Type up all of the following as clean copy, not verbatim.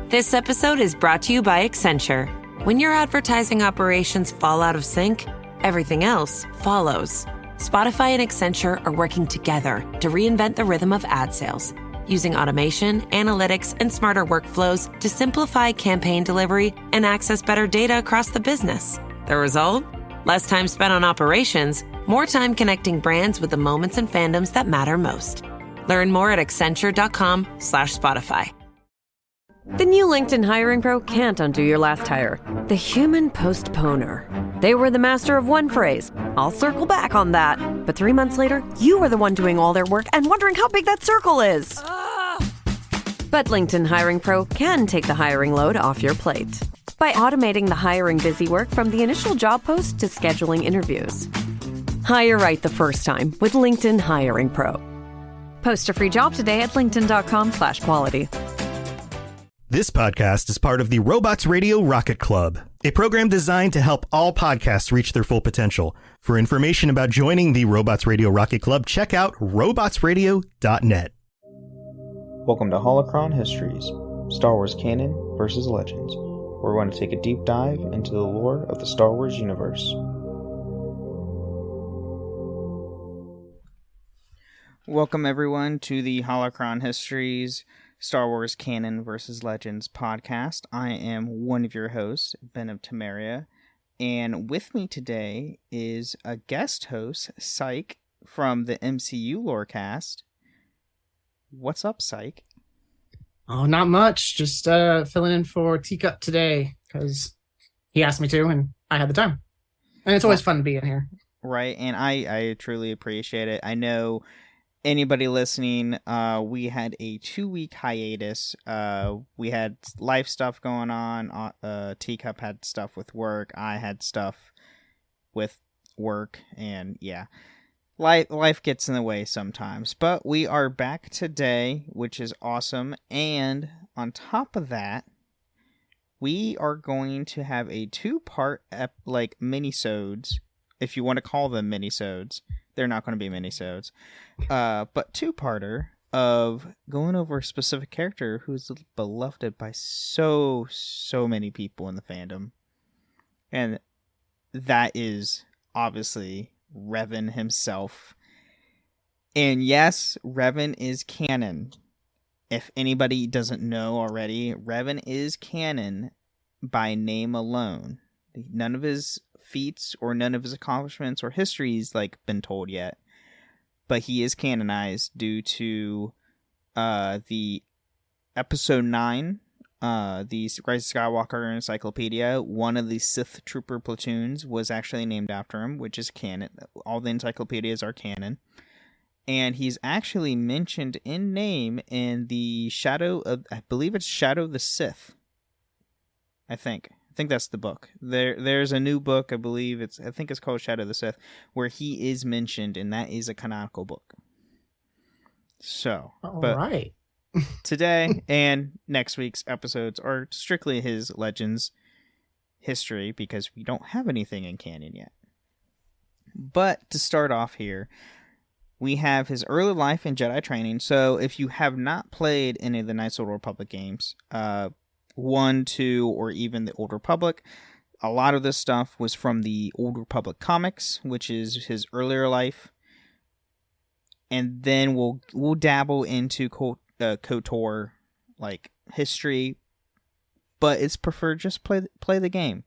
This episode is brought to you by Accenture. When your advertising operations fall out of sync, everything else follows. Spotify and Accenture are working together to reinvent the rhythm of ad sales, using automation, analytics, and smarter workflows to simplify campaign delivery and access better data across the business. The result? Less time spent on operations, more time connecting brands with the moments and fandoms that matter most. Learn more at accenture.com/Spotify. The new LinkedIn Hiring Pro can't undo your last hire. The human postponer. They were the master of one phrase. I'll circle back on that. But 3 months later, you are the one doing all their work and wondering how big that circle is. But LinkedIn Hiring Pro can take the hiring load off your plate by automating the hiring busy work from the initial job post to scheduling interviews. Hire right the first time with LinkedIn Hiring Pro. Post a free job today at linkedin.com/quality. This podcast is part of the Robots Radio Rocket Club, a program designed to help all podcasts reach their full potential. For information about joining the Robots Radio Rocket Club, check out robotsradio.net. Welcome to Holocron Histories, Star Wars Canon versus Legends, where we're going to take a deep dive into the lore of the Star Wars universe. Welcome everyone to the Holocron Histories, Star Wars Canon versus Legends podcast. I am one of your hosts, Ben of Temeria, and with me today is a guest host, Psych, from the MCU Lorecast. What's up, Psych? Oh, not much. Just filling in for Teacup today because he asked me to, and I had the time. And it's always fun to be in here. Right, and I truly appreciate it. I know anybody listening, we had a 2-week hiatus. We had life stuff going on. Teacup had stuff with work. I had stuff with work, and yeah. Life gets in the way sometimes, but we are back today, which is awesome. And on top of that, we are going to have a 2-part minisodes, if you want to call them minisodes. They're not going to be minisodes, but 2-parter of going over a specific character who's beloved by so many people in the fandom, and that is obviously Revan himself. And yes, Revan is canon. If anybody doesn't know already, Revan is canon by name alone. None of his feats or none of his accomplishments or histories been told yet, but he is canonized due to the episode 9, the Rise of Skywalker Encyclopedia. One of the Sith Trooper platoons was actually named after him, which is canon. All the encyclopedias are canon. And he's actually mentioned in name in the I believe it's Shadow of the Sith. I think that's the book. There's a new book, I think it's called Shadow of the Sith, where he is mentioned, and that is a canonical book. So, right. Today and next week's episodes are strictly his Legends history, because we don't have anything in canon yet. But to start off here, we have his early life and Jedi training. So if you have not played any of the Knights of the Old Republic games, 1, 2, or even the Old Republic, a lot of this stuff was from the Old Republic comics, which is his earlier life. And then we'll dabble into KOTOR history, but it's preferred just play the game.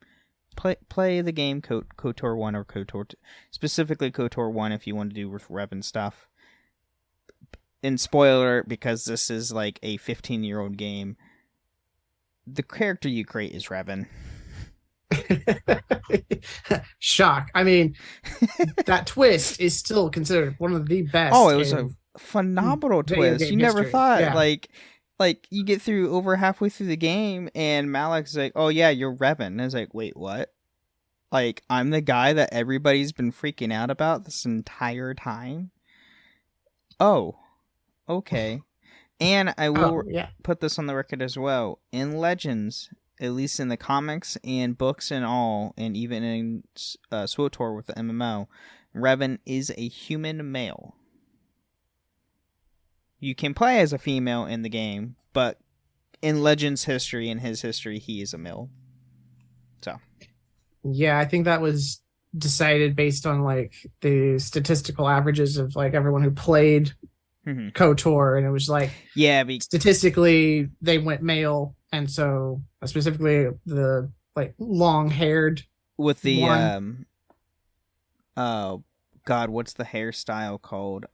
Play the game KOTOR 1 or KOTOR 2. Specifically KOTOR 1 if you want to do with Revan stuff. And spoiler, because this is a 15-year-old game, the character you create is Revan. Shock. I mean, that twist is still considered one of the best. Oh, it was a phenomenal twist. You never thought, yeah. You get through over halfway through the game, and Malak's like, oh yeah, you're Revan. And I was like, wait, what? I'm the guy that everybody's been freaking out about this entire time? Oh, okay. And I will put this on the record as well. In Legends, at least in the comics and books and all, and even in SWTOR with the MMO, Revan is a human male. You can play as a female in the game, but in Legends history, in his history, he is a male. So. Yeah, I think that was decided based on like the statistical averages of like everyone who played KOTOR, and it was like statistically they went male, and so specifically the like long-haired with the one. God, what's the hairstyle called?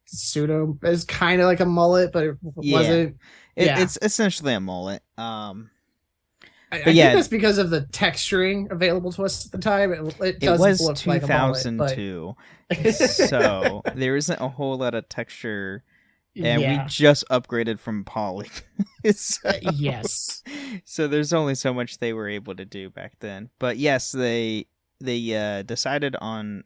Pseudo is kind of like a mullet, but it wasn't. It's essentially a mullet. I think that's because of the texturing available to us at the time. It doesn't look like a mullet. 2002, so there isn't a whole lot of texture, and we just upgraded from poly. Yes. So there's only so much they were able to do back then. But yes, they decided on,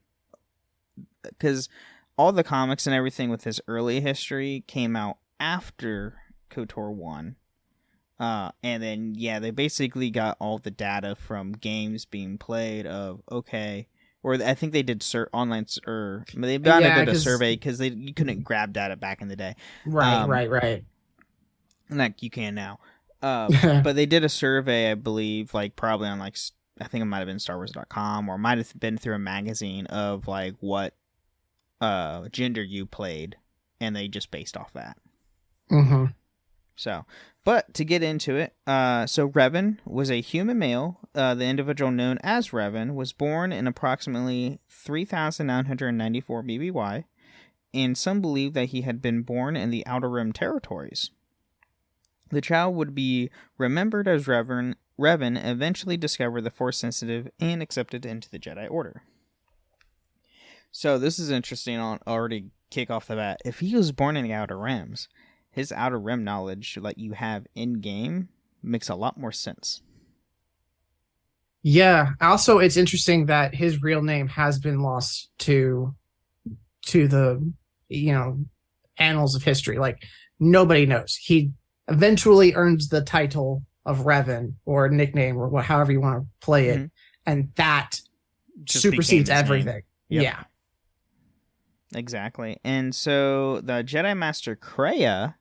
because all the comics and everything with his early history came out after KOTOR 1. And then, they basically got all the data from games being played of, or I think they did online, or they did a survey because you couldn't grab data back in the day. Right. Like you can now. But they did a survey, I believe, like probably on like, I think it might have been StarWars.com, or might have been through a magazine of like what gender you played, and they just based off that. Mm-hmm. So, but to get into it, so Revan was a human male. The individual known as Revan was born in approximately 3,994 BBY, and some believe that he had been born in the Outer Rim territories. The child would be remembered as Revan eventually discovered the Force sensitive and accepted into the Jedi Order. So this is interesting. I'll already kick off the bat. If he was born in the Outer Rims, his Outer Rim knowledge that you have in-game makes a lot more sense. Yeah. Also, it's interesting that his real name has been lost to the, annals of history. Like, nobody knows. He eventually earns the title of Revan, or nickname, or however you want to play it. And that just supersedes everything. Yep. Yeah. Exactly. And so the Jedi Master Kreia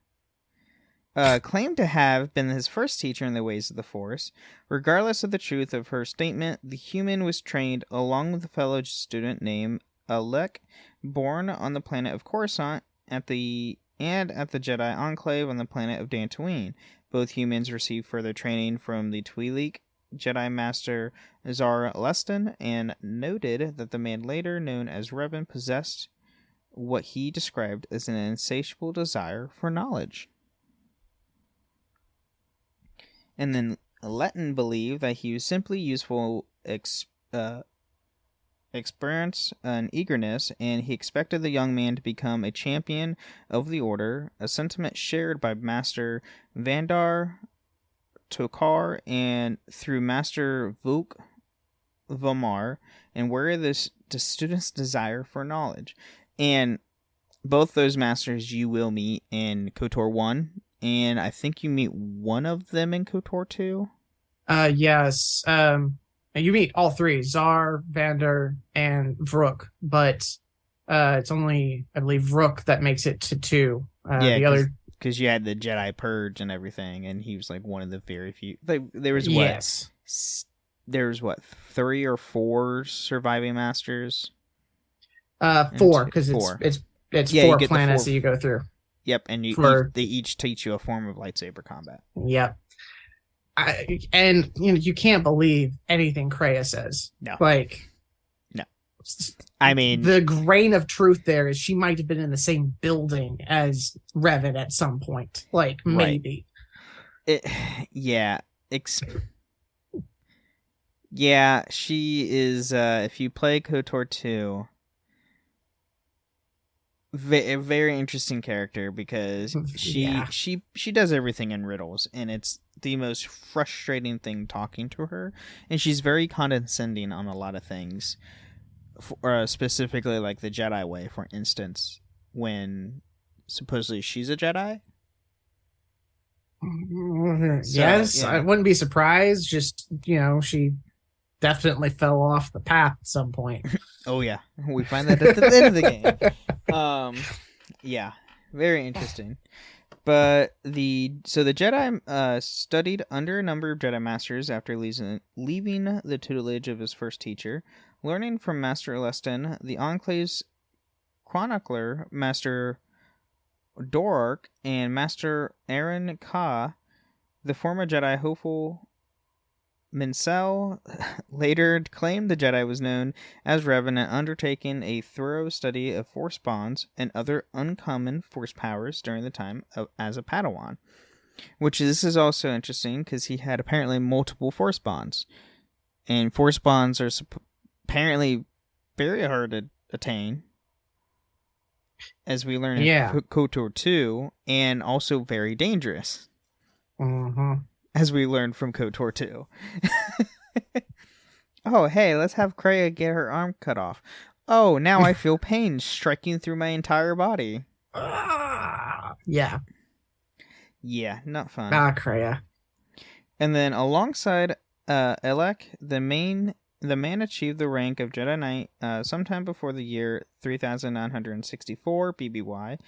claimed to have been his first teacher in the ways of the Force. Regardless of the truth of her statement, the human was trained along with a fellow student named Alec, born on the planet of Coruscant at the Jedi Enclave on the planet of Dantooine. Both humans received further training from the Twi'lek Jedi Master Zar Leston, and noted that the man later known as Revan possessed what he described as an insatiable desire for knowledge. And then Letton believed that he was simply useful experience and eagerness, and he expected the young man to become a champion of the Order, a sentiment shared by Master Vandar Tokar and through Master Vuk Vomar, and where the student's desire for knowledge. And both those masters you will meet in KOTOR 1, and I think you meet one of them in KOTOR 2. Yes. And you meet all three, Zar, Vander, and Vrook, but it's only, I believe, Vrook that makes it to 2. The other, because you had the Jedi Purge and everything, and he was like one of the very few. There was there's 3 or 4 surviving masters. 4, because it's 4 planets that you go through. Yep, and they each teach you a form of lightsaber combat. Yep. And you can't believe anything Kreia says. No. No. I mean, the grain of truth there is she might have been in the same building as Revan at some point. Like, maybe. She is, if you play KOTOR 2, a very interesting character, because she does everything in riddles, and it's the most frustrating thing talking to her, and she's very condescending on a lot of things, specifically like the Jedi way, for instance, when supposedly she's a Jedi. Yes, I wouldn't be surprised. Just, she definitely fell off the path at some point. Oh yeah, we find that at the end of the game. Yeah, very interesting. But the Jedi studied under a number of Jedi Masters after leaving the tutelage of his first teacher, learning from Master Leston, the Enclave's chronicler, Master Dorark, and Master Aaron Ka. The former Jedi hopeful Minsel later claimed the Jedi was known as Revan and undertaken a thorough study of Force bonds and other uncommon Force powers during the time as a Padawan. This is also interesting because he had apparently multiple Force bonds. And Force bonds are apparently very hard to attain, as we learn in KOTOR 2, and also very dangerous. Mm-hmm. As we learned from KOTOR 2. Oh, hey, let's have Kreia get her arm cut off. Oh, now I feel pain striking through my entire body. Yeah. Yeah, not fun. Kreia. And then alongside Elec, the man achieved the rank of Jedi Knight sometime before the year 3964 BBY.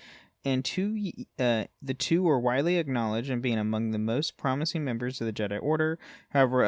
And the two were widely acknowledged in being among the most promising members of the Jedi Order. However,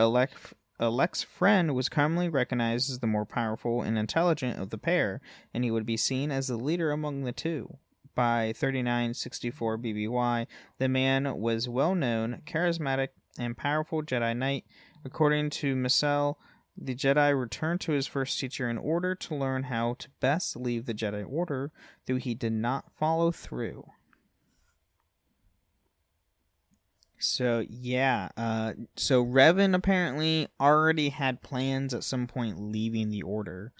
Alec's friend was commonly recognized as the more powerful and intelligent of the pair, and he would be seen as the leader among the two. By 3964 BBY, the man was well-known, charismatic, and powerful Jedi Knight. According to Minsel, the Jedi returned to his first teacher in order to learn how to best leave the Jedi Order, though he did not follow through. So, yeah. So Revan apparently already had plans at some point leaving the Order,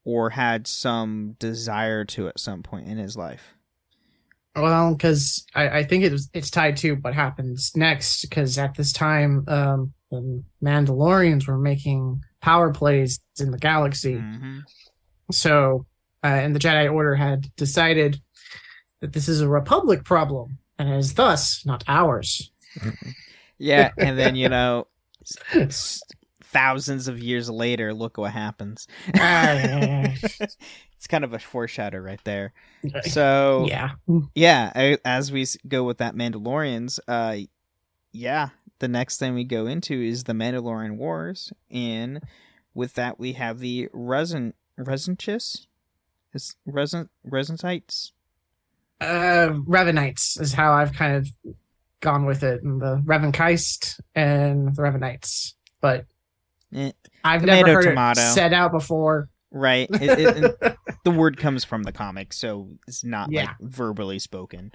or had some desire to at some point in his life. Well, because I think it's tied to what happens next, because at this time, the Mandalorians were making power plays in the galaxy. Mm-hmm. So, and the Jedi Order had decided that this is a Republic problem, and is thus not ours. Yeah, and then, thousands of years later, look what happens. It's kind of a foreshadow right there. So, yeah, as we go with that Mandalorians, the next thing we go into is the Mandalorian Wars, and with that we have the Resentites? Revanites is how I've kind of gone with it, and the Revankeist and the Revanites. But I've never heard it said out before. Right. The word comes from the comic, so it's not like verbally spoken.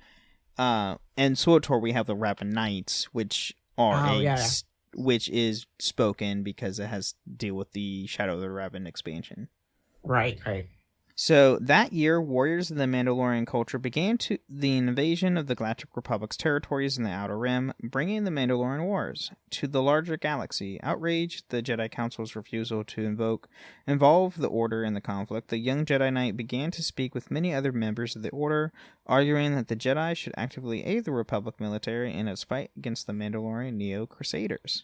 And SWTOR we have the Revanites, which are which is spoken because it has to deal with the Shadow of the Revan expansion. Right. So that year, warriors of the Mandalorian culture began the invasion of the Galactic Republic's territories in the Outer Rim, bringing the Mandalorian Wars to the larger galaxy. Outraged the Jedi Council's refusal to involve the Order in the conflict, the young Jedi Knight began to speak with many other members of the Order, arguing that the Jedi should actively aid the Republic military in its fight against the Mandalorian Neo-Crusaders.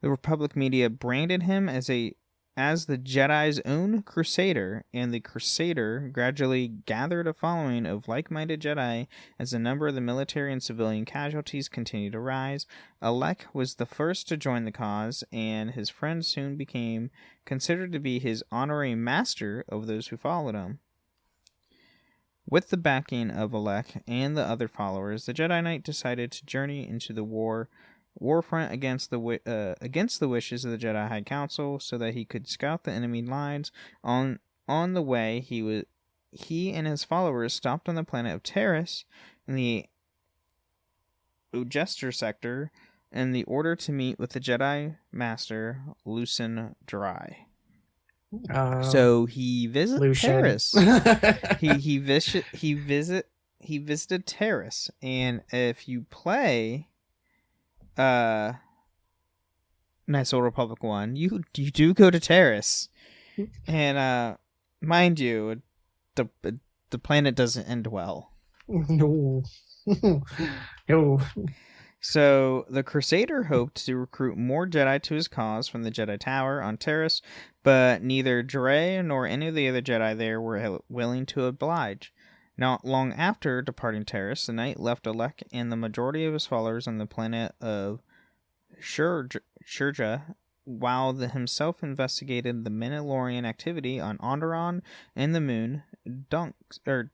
The Republic media branded him as the Jedi's own Crusader, and the Crusader gradually gathered a following of like-minded Jedi as the number of the military and civilian casualties continued to rise. Alec was the first to join the cause, and his friend soon became considered to be his honorary master of those who followed him. With the backing of Alec and the other followers, the Jedi Knight decided to journey into the warfront against the wishes of the Jedi High Council, so that he could scout the enemy lines. On the way, he and his followers stopped on the planet of Terrace in the Ujester sector in the order to meet with the Jedi Master Lucen Dry. So he visited Terrace. he visited Terrace, and if you play Knights of the Old Republic 1, you do go to Terrace, and mind you, the planet doesn't end well. No. So the Crusader hoped to recruit more Jedi to his cause from the Jedi Tower on Terrace, but neither Dre nor any of the other Jedi there were willing to oblige. Not long after departing Terrace, the knight left Alec and the majority of his followers on the planet of Shurja, while himself investigated the Mandalorian activity on Onderon and the moon Duxon.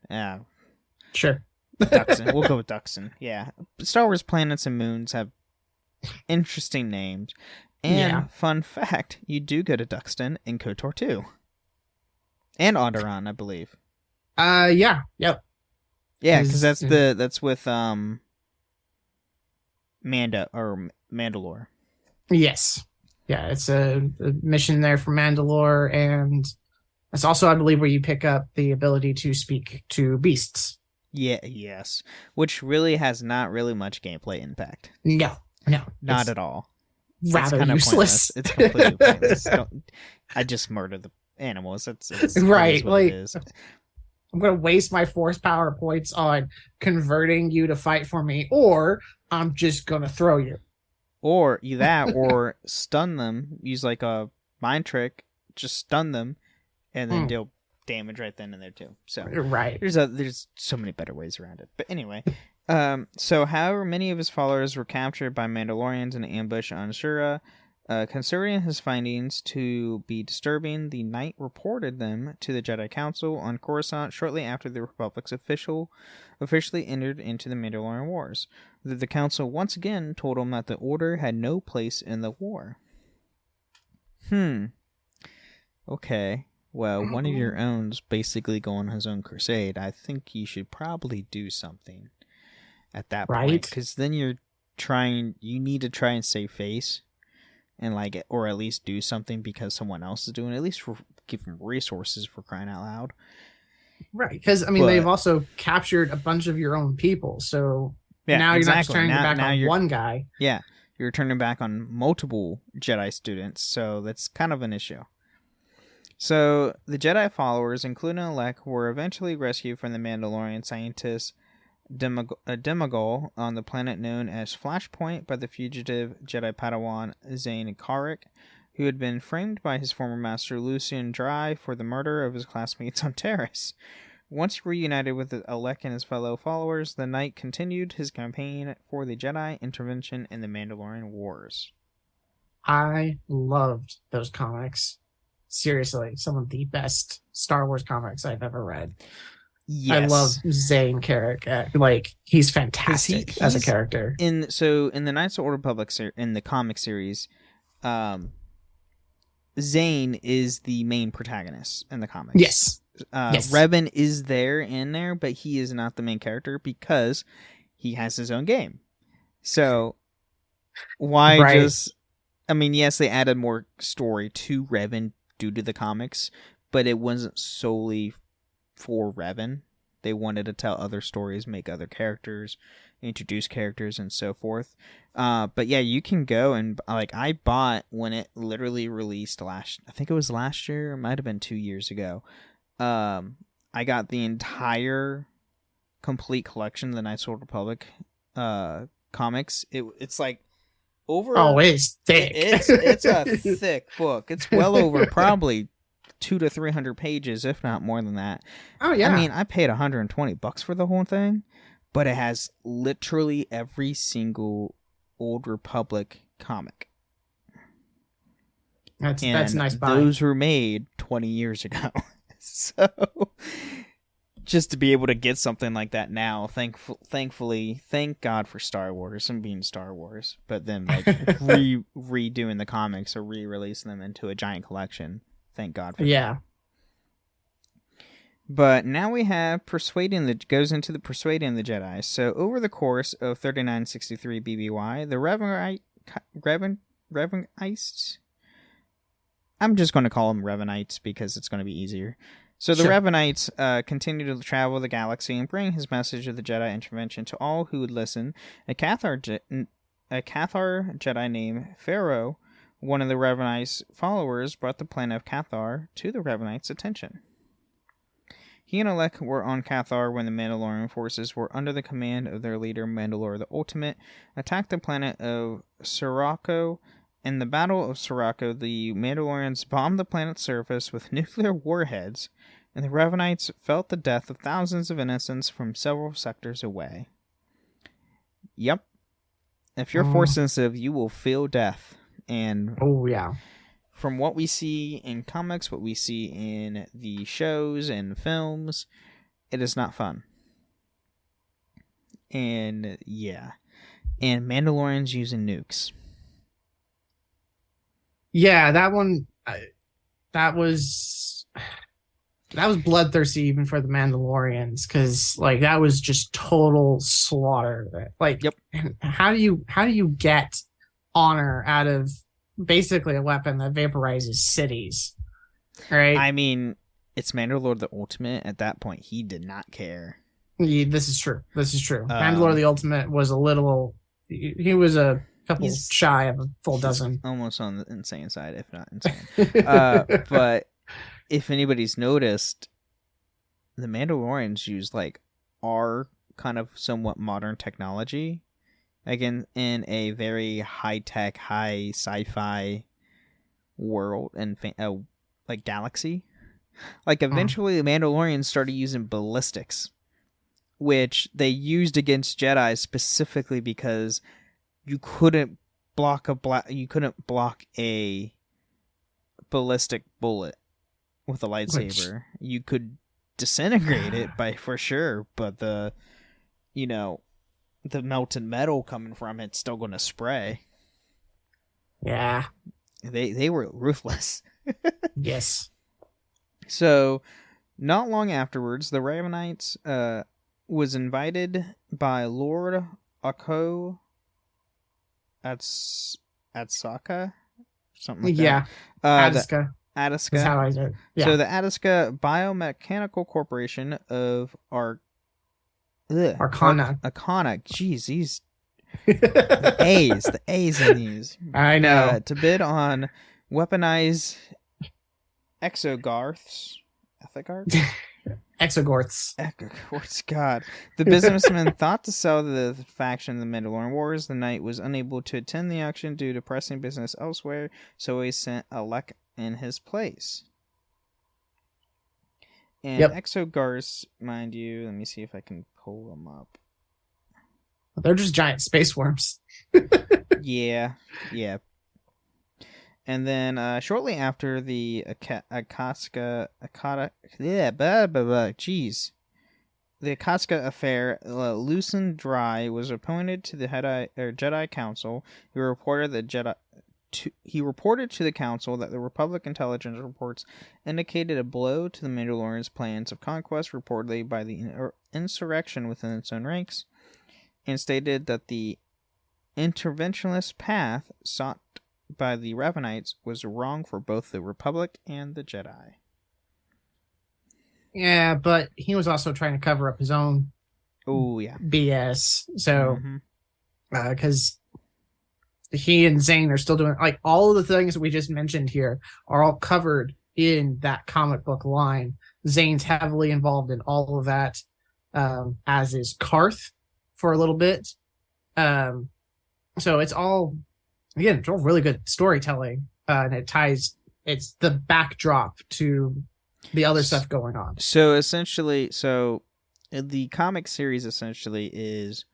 Yeah. Sure. Duxon. We'll go with Duxon. Yeah. Star Wars planets and moons have interesting names. And fun fact, you do go to Duxton in KOTOR 2. And Onderon, I believe. Yeah. Yep. Yeah, because that's with Mandalore. Yes. Yeah, it's a mission there for Mandalore, and it's also, I believe, where you pick up the ability to speak to beasts. Yeah, yes. Which really has not really much gameplay impact. No. Not at all. Rather useless. It's completely pointless. I just murder the animals. It's right. Like, it is. I'm going to waste my force power points on converting you to fight for me, or I'm just going to throw you. Or or stun them, use like a mind trick, just stun them, and then deal damage right then and there too. So right. There's so many better ways around it. But anyway, so however many of his followers were captured by Mandalorians in an ambush on Shura, considering his findings to be disturbing, the Knight reported them to the Jedi Council on Coruscant shortly after the Republic's officially entered into the Mandalorian Wars. The Council once again told him that the Order had no place in the war. Okay. Well, one of your own's basically going his own crusade. I think you should probably do something at that point. Because then you need to try and save face. And or at least do something because someone else is doing it. At least give them resources, for crying out loud. Right, because they've also captured a bunch of your own people, so now you're not just turning back on one guy. Yeah, you're turning back on multiple Jedi students, so that's kind of an issue. So the Jedi followers, including Alec, were eventually rescued from the Mandalorian scientist Demagol on the planet known as Flashpoint by the fugitive Jedi Padawan Zane Karrak, who had been framed by his former master Lucian Dry for the murder of his classmates on Terrace. Once reunited with Alec and his fellow followers, the Knight continued his campaign for the Jedi intervention in the Mandalorian Wars. I loved those comics. Seriously, some of the best Star Wars comics I've ever read. Yes. I love Zane Karrak. He's fantastic as a character. In the Knights of the Old Republic in the comic series, Zane is the main protagonist in the comics. Yes. Revan is in there, but he is not the main character because he has his own game. So why just? I mean, yes, they added more story to Revan due to the comics, but it wasn't solely for Revan. They wanted to tell other stories, make other characters, introduce characters, and so forth. But yeah, you can go and I bought when it literally released I think it was last year, it might have been 2 years ago. I got the entire complete collection of the Knights of the Old Republic comics. It's over. Oh, it's thick. It's a thick book. It's well over probably 200 to 300 pages, if not more than that. Oh yeah. I mean, I paid $120 for the whole thing, but it has literally every single Old Republic comic. That's a nice buy. Those were made 20 years ago. So just to be able to get something like that now, thankfully, thank God for Star Wars and being Star Wars, but then redoing the comics or re-releasing them into a giant collection. Thank God for that. But now we have persuading the Jedi. So over the course of 3963 BBY, the Revanites, I'm just going to call them Revanites because it's going to be easier. So the Revanites continue to travel the galaxy and bring his message of the Jedi intervention to all who would listen. A Cathar Jedi named Pharaoh, one of the Revanites' followers, brought the planet of Cathar to the Revanites' attention. He and Alec were on Cathar when the Mandalorian forces were under the command of their leader Mandalore the Ultimate, attacked the planet of Sirocco In the Battle of Sirocco, the Mandalorians bombed the planet's surface with nuclear warheads, and the Revanites felt the death of thousands of innocents from several sectors away. Yep. If you're force sensitive, you will feel death. And oh, yeah. From what we see in comics, what we see in the shows and films, it is not fun. And yeah. And Mandalorians using nukes. Yeah, that one, that was bloodthirsty even for the Mandalorians, because like that was just total slaughter. Like, yep. How do you get honor out of basically a weapon that vaporizes cities? Right? I mean, it's Mandalore the Ultimate. At that point, he did not care. Yeah, this is true. Mandalore the Ultimate was a little. He was a couple shy of a full dozen. Almost on the insane side, if not insane. But if anybody's noticed, the Mandalorians use like our kind of somewhat modern technology, again in a very high tech, high sci-fi world and like galaxy. Like eventually, the Mandalorians started using ballistics, which they used against Jedi specifically because you couldn't block a ballistic bullet with a lightsaber. You could disintegrate it for sure, but the melted metal coming from it's still going to spray. Yeah. They were ruthless. Yes. So, not long afterwards, the Ravenites was invited by Lord Akko Atsaka, something like that. Adiska. Adiska. That's how I do it. Yeah. So the Adiska Biomechanical Corporation of Arcana. Jeez, these the A's in these. I know. To bid on weaponized Exogorths. Exogorths, God. The businessman thought to sell the faction the Mandalorian Wars. The knight was unable to attend the auction due to pressing business elsewhere, so he sent Alec in his place. And Exogorths, mind you, let me see if I can pull them up. They're just giant space worms. Yeah. And then shortly after the Akatsuka affair loosened dry, was appointed to the Jedi Council. He reported to the Council that the Republic intelligence reports indicated a blow to the Mandalorians' plans of conquest, reportedly by the insurrection within its own ranks, and stated that the interventionist path sought by the Revanites was wrong for both the Republic and the Jedi. Yeah, but he was also trying to cover up his own BS. So, because he and Zane are still doing, like, all of the things that we just mentioned here are all covered in that comic book line. Zane's heavily involved in all of that, as is Karth for a little bit. So it's all really good storytelling, and it's the backdrop to the other stuff going on. So essentially, the comic series essentially is,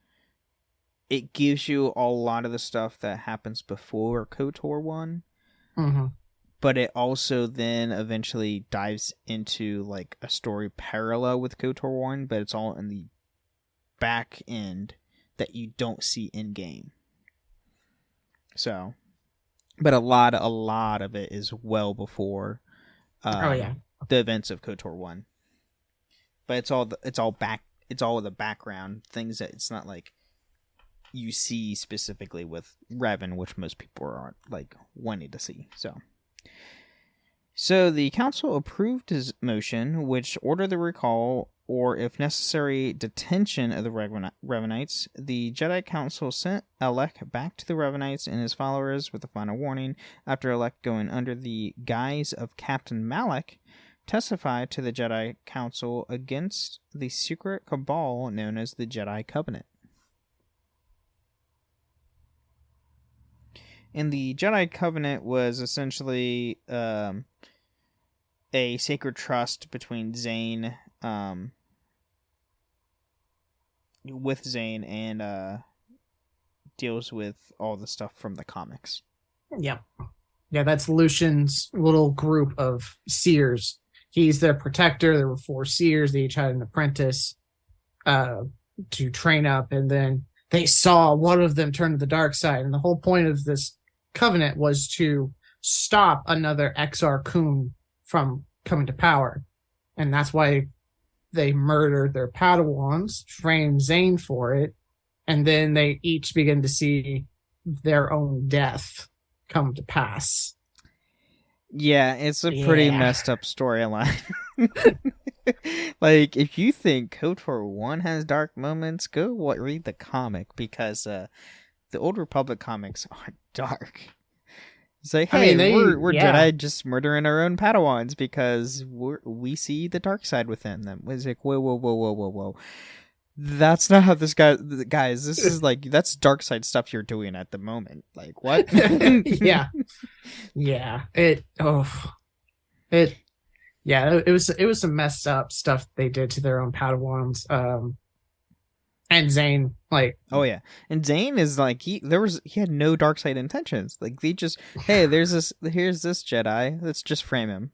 it gives you a lot of the stuff that happens before KOTOR 1, but it also then eventually dives into like a story parallel with KOTOR 1, but it's all in the back end that you don't see in game. So, but a lot of it is well before the events of KOTOR 1. But it's all the background things that it's not like you see specifically with Revan, which most people aren't like wanting to see. So the council approved his motion, which ordered the recall or, if necessary, detention of the Revanites. The Jedi Council sent Alec back to the Revanites and his followers with a final warning. After Alec, going under the guise of Captain Malak, testified to the Jedi Council against the secret cabal known as the Jedi Covenant. And the Jedi Covenant was essentially a sacred trust between Zane, with Zane, and deals with all the stuff from the comics. Yep. Yeah, that's Lucian's little group of seers. He's their protector. There were 4 seers. They each had an apprentice to train up, and then they saw one of them turn to the dark side. And the whole point of this covenant was to stop another Exar Kun from coming to power. And that's why they murdered their Padawans, framed Zane for it, and then they each begin to see their own death come to pass. Yeah, it's a pretty messed up storyline. Like, if you think KOTOR 1 has dark moments, go read the comic, because the Old Republic comics are dark. It's like, hey, we're Jedi just murdering our own Padawans because we see the dark side within them. It's like, whoa. That's not how this guys, this is like, that's dark side stuff you're doing at the moment. Like, what? Yeah. It was some messed up stuff they did to their own Padawans. And Zane, like, oh yeah, and Zane is like, he had no dark side intentions. Like, they just, hey, here's this Jedi, let's just frame him.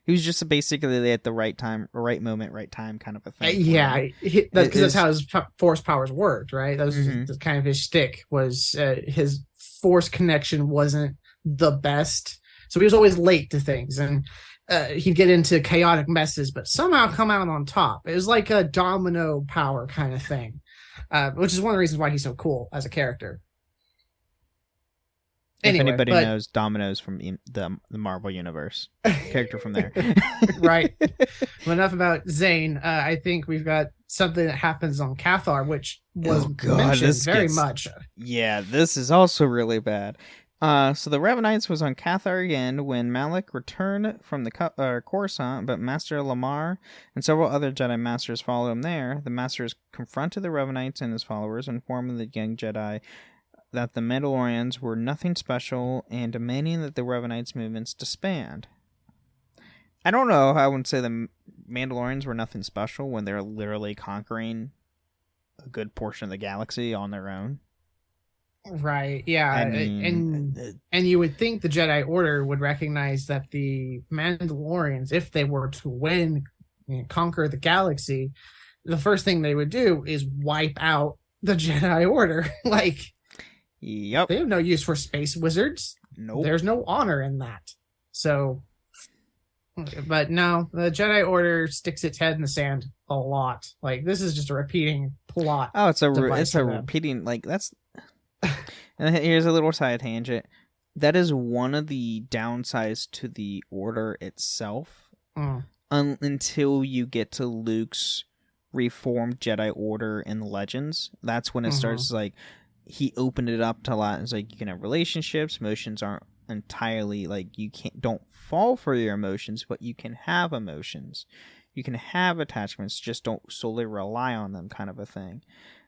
He was just basically at the right time, right moment, right time kind of a thing. Yeah, because that's how his force powers worked, right? That was kind of his shtick, was his force connection wasn't the best. So he was always late to things, and he'd get into chaotic messes, but somehow come out on top. It was like a domino power kind of thing, which is one of the reasons why he's so cool as a character. Anyway, if anybody knows Domino's from the Marvel Universe, character from there. Right. Well, enough about Zane. I think we've got something that happens on Cathar, which was mentioned very much. Yeah, this is also really bad. So the Revanites was on Cathar again when Malik returned from the Coruscant, but Master Lamar and several other Jedi Masters followed him there. The Masters confronted the Revanites and his followers, informing the young Jedi that the Mandalorians were nothing special and demanding that the Revanites' movements disband. I don't know. I wouldn't say the Mandalorians were nothing special when they're literally conquering a good portion of the galaxy on their own. Right, yeah. I mean, and you would think the Jedi Order would recognize that the Mandalorians, if they were to win and conquer the galaxy, the first thing they would do is wipe out the Jedi Order. Like, yep. They have no use for space wizards. Nope. There's no honor in that. So, but no, the Jedi Order sticks its head in the sand a lot. Like, this is just a repeating plot. Oh, it's a repeating, like, that's... And here's a little side tangent. That is one of the downsides to the Order itself. Until you get to Luke's reformed Jedi Order in the Legends. That's when it starts, like, he opened it up to a lot. It's like, you can have relationships. Emotions aren't entirely, like, don't fall for your emotions, but you can have emotions. You can have attachments, just don't solely rely on them, kind of a thing.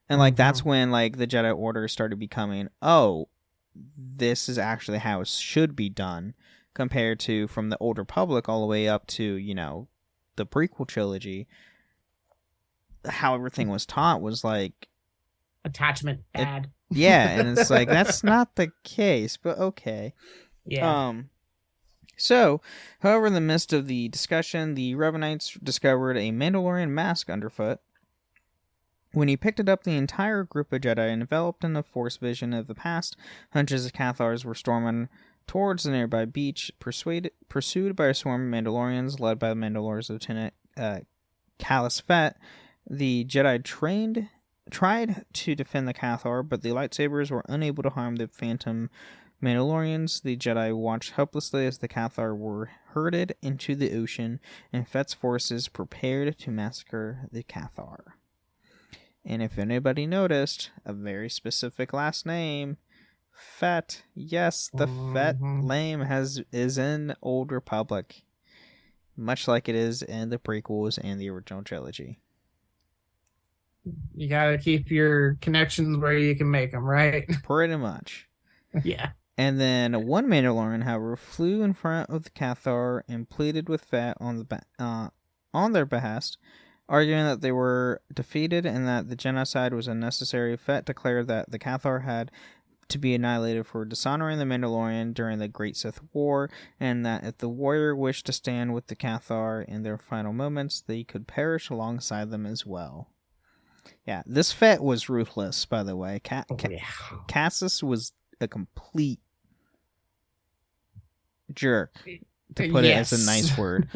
And, like, that's when, like, the Jedi Order started becoming, oh, this is actually how it should be done, compared to from the Old Republic all the way up to, you know, the prequel trilogy. How everything was taught was, like... attachment bad. Yeah, and it's like, that's not the case, but okay. Yeah. So, however, in the midst of the discussion, the Revanites discovered a Mandalorian mask underfoot. When he picked it up, the entire group of Jedi, enveloped in the Force vision of the past, hundreds of Cathars were storming towards the nearby beach, pursued by a swarm of Mandalorians, led by the Mandalorian's Lieutenant Callus Fett. The Jedi tried to defend the Cathar, but the lightsabers were unable to harm the phantom Mandalorians. The Jedi watched helplessly as the Cathar were herded into the ocean, and Fett's forces prepared to massacre the Cathar. And if anybody noticed, a very specific last name, Fett. Yes, the Fett name is in Old Republic, much like it is in the prequels and the original trilogy. You gotta keep your connections where you can make them, right? Pretty much. Yeah. And then one Mandalorian, however, flew in front of the Cathar and pleaded with Fett on their behest, arguing that they were defeated and that the genocide was unnecessary. Fett declared that the Cathar had to be annihilated for dishonoring the Mandalorian during the Great Sith War, and that if the warrior wished to stand with the Cathar in their final moments, they could perish alongside them as well. Yeah, this Fett was ruthless, by the way. Cassus was a complete jerk, to put it as a nice word.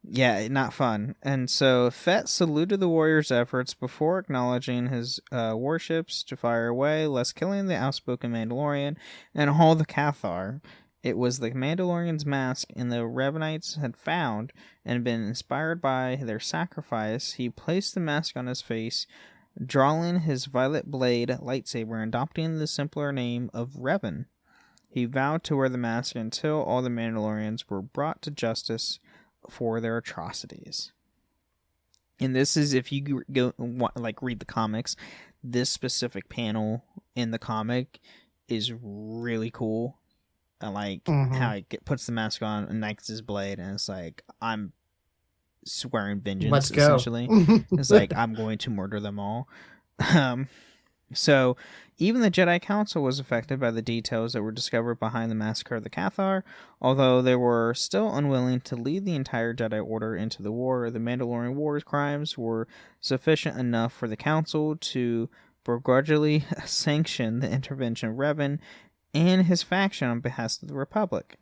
Yeah, not fun. And so Fett saluted the warrior's efforts before acknowledging his warships to fire away, lest killing the outspoken Mandalorian and all the Cathar. It was the Mandalorian's mask and the Revanites had found and been inspired by their sacrifice. He placed the mask on his face, drawing his violet blade lightsaber and adopting the simpler name of Revan. He vowed to wear the mask until all the Mandalorians were brought to justice for their atrocities. And this is, if you go read the comics, this specific panel in the comic is really cool. I like how he puts the mask on and knifes his blade, and it's like, I'm swearing vengeance. Let's go. Essentially. It's like, I'm going to murder them all. So even the Jedi Council was affected by the details that were discovered behind the massacre of the Cathar. Although they were still unwilling to lead the entire Jedi Order into the war, the Mandalorian Wars crimes were sufficient enough for the Council to begrudgingly sanction the intervention of Revan and his faction on behest of the Republic.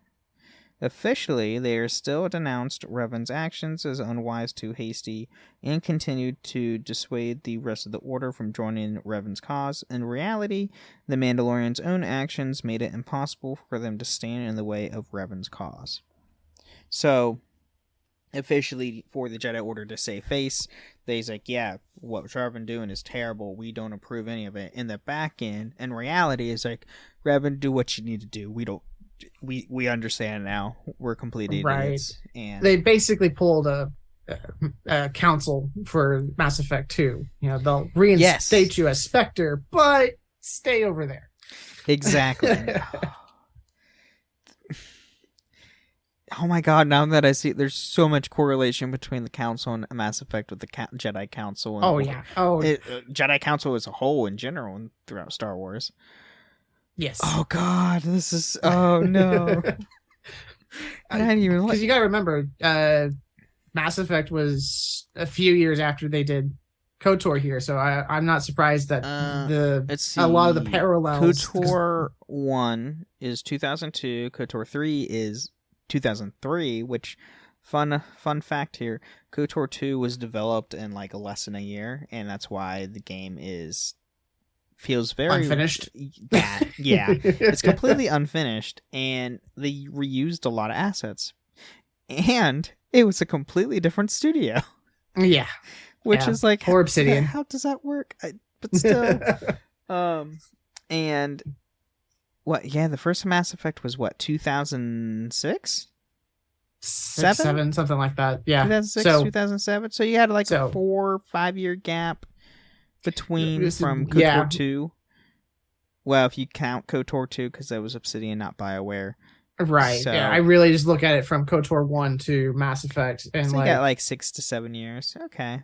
Officially, they still denounced Revan's actions as unwise, too hasty, and continued to dissuade the rest of the Order from joining Revan's cause. In reality, the Mandalorians' own actions made it impossible for them to stand in the way of Revan's cause. So, officially, for the Jedi Order to save face, they's like, yeah, what Revan doing is terrible, we don't approve any of it. In the back end, in reality, it's like, Revan, do what you need to do, we understand now. We're complete idiots. Right. And they basically pulled a council for Mass Effect 2. You know, they'll reinstate you as Spectre, but stay over there. Exactly. Oh my god, now that I see, there's so much correlation between the Council and Mass Effect with the Jedi Council. And Jedi Council as a whole in general and throughout Star Wars. Yes. Oh god, this is, oh no. Because you gotta remember, Mass Effect was a few years after they did KOTOR here, so I'm not surprised that a lot of the parallels. KOTOR 1 is 2002, KOTOR 3 is 2003, which, fun fact here, KOTOR 2 was developed in like less than a year, and that's why the game feels very unfinished. Yeah, it's completely unfinished, and they reused a lot of assets, and it was a completely different studio. Yeah, which is like, poor Obsidian. How does that work? But still, and what? Yeah, the first Mass Effect was what, 2006, 7, something like that. Yeah, 2006, 2007. So you had like a 4 or 5 year gap between from KOTOR 2. Well, if you count KOTOR 2, because that was Obsidian, not BioWare. Right. So, yeah, I really just look at it from KOTOR 1 to Mass Effect, and so you got like 6 to 7 years. Okay.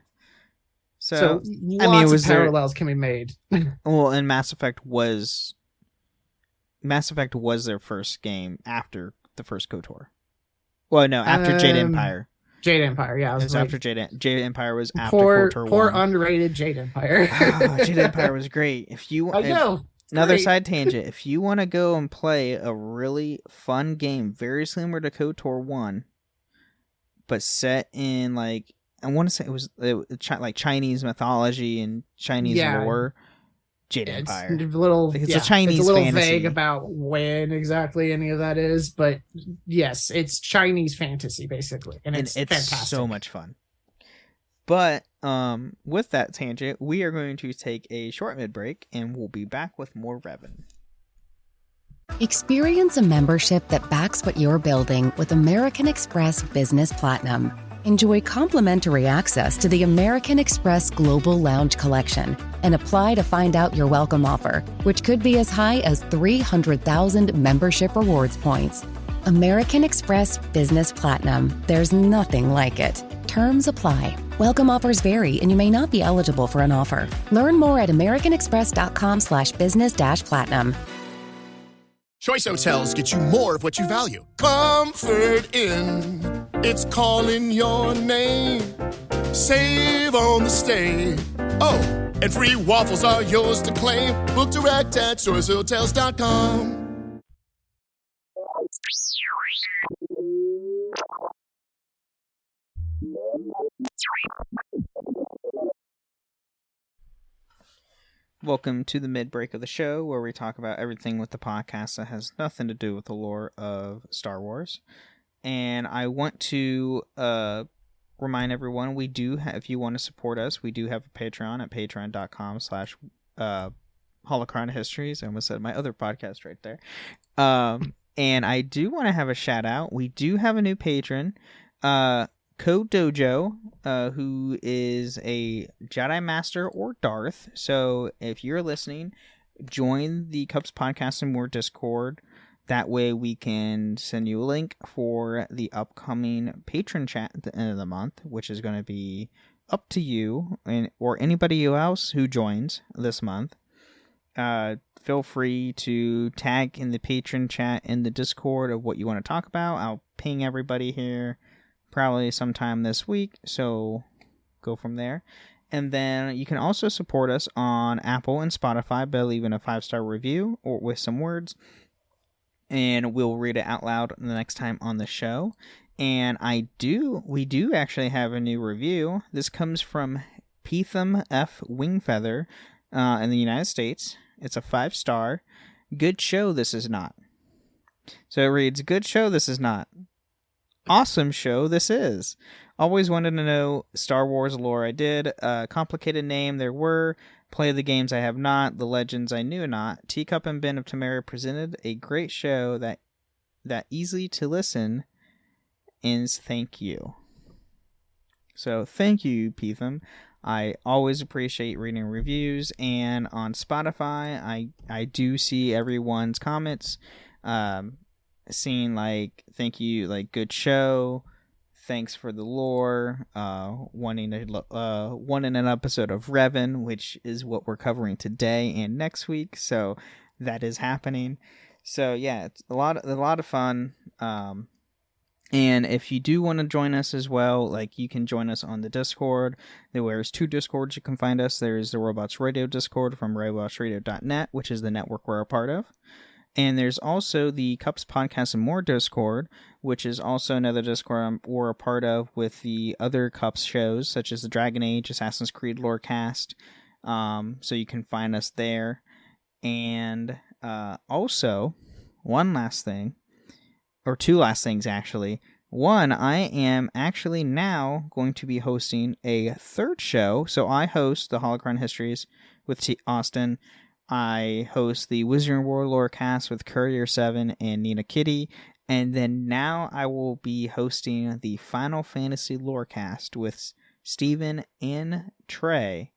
So lots of parallels can be made. Well, and Mass Effect was their first game after the first KOTOR. Well, no, after Jade Empire. Jade Empire, yeah. It was after Jade Empire was after KOTOR 1. Poor underrated Jade Empire. Jade Empire was great. Another side tangent. If you want to go and play a really fun game, very similar to KOTOR 1, but set in like, I want to say it was like Chinese mythology and Chinese lore, Jade Empire. It's a little Chinese it's a little fantasy. Vague about when exactly any of that is, but yes, it's Chinese fantasy basically, and it's fantastic. So much fun. But with that tangent, we are going to take a short mid-break, and we'll be back with more Revan. Experience a membership that backs what you're building with American Express Business Platinum. enjoy complimentary access to the American Express Global Lounge Collection and apply to find out your welcome offer, which could be as high as 300,000 membership rewards points. American Express Business Platinum. There's nothing like it. Terms apply. Welcome offers vary, and you may not be eligible for an offer. Learn more at americanexpress.com/business-platinum. Choice Hotels get you more of what you value. Comfort Inn, it's calling your name. Save on the stay. Oh, and free waffles are yours to claim. Book direct at choicehotels.com. Welcome to the mid-break of the show, where we talk about everything with the podcast that has nothing to do with the lore of Star Wars. And I want to remind everyone, we do have, if you want to support us, we do have a Patreon at patreon.com/Holocron Histories. I almost said my other podcast right there. And I do want to have a shout out. We do have a new patron, Code Dojo, who is a Jedi Master or Darth. So if you're listening, join the Cups Podcast and More Discord. That way we can send you a link for the upcoming patron chat at the end of the month, which is going to be up to you or anybody else who joins this month. Feel free to tag in the patron chat in the Discord of what you want to talk about. I'll ping everybody here probably sometime this week, so go from there. And then you can also support us on Apple and Spotify by leaving a 5-star review or with some words, and we'll read it out loud the next time on the show. And we do actually have a new review. This comes from Peetham F. Wingfeather in the United States. It's a 5-star. Good show, this is not. So it reads, good show, this is not. Awesome show, this is. Always wanted to know Star Wars lore I did. Complicated name there were. Play the games I have not. The legends I knew not. Teacup and Ben of Tamara presented a great show that easy to listen. Ends, thank you. So thank you, Peetham. I always appreciate reading reviews, and on Spotify, I do see everyone's comments, seeing like, thank you, like, good show, thanks for the lore, wanting an episode of Revan, which is what we're covering today and next week, so that is happening. So yeah, it's a lot of fun. And if you do want to join us as well, like, you can join us on the Discord. There's 2 Discords you can find us. There's the Robots Radio Discord from robotsradio.net, which is the network we're a part of. And there's also the Cups Podcast and More Discord, which is also another Discord we're a part of with the other Cups shows, such as the Dragon Age, Assassin's Creed Lorecast. So you can find us there. And also, one last thing. Or 2 last things, actually. One, I am actually now going to be hosting a 3rd show. So I host the Holocron Histories with Austin. I host the Wizarding War Lorecast with Courier7 and Nina Kitty. And then now I will be hosting the Final Fantasy Lorecast with Steven and Trey.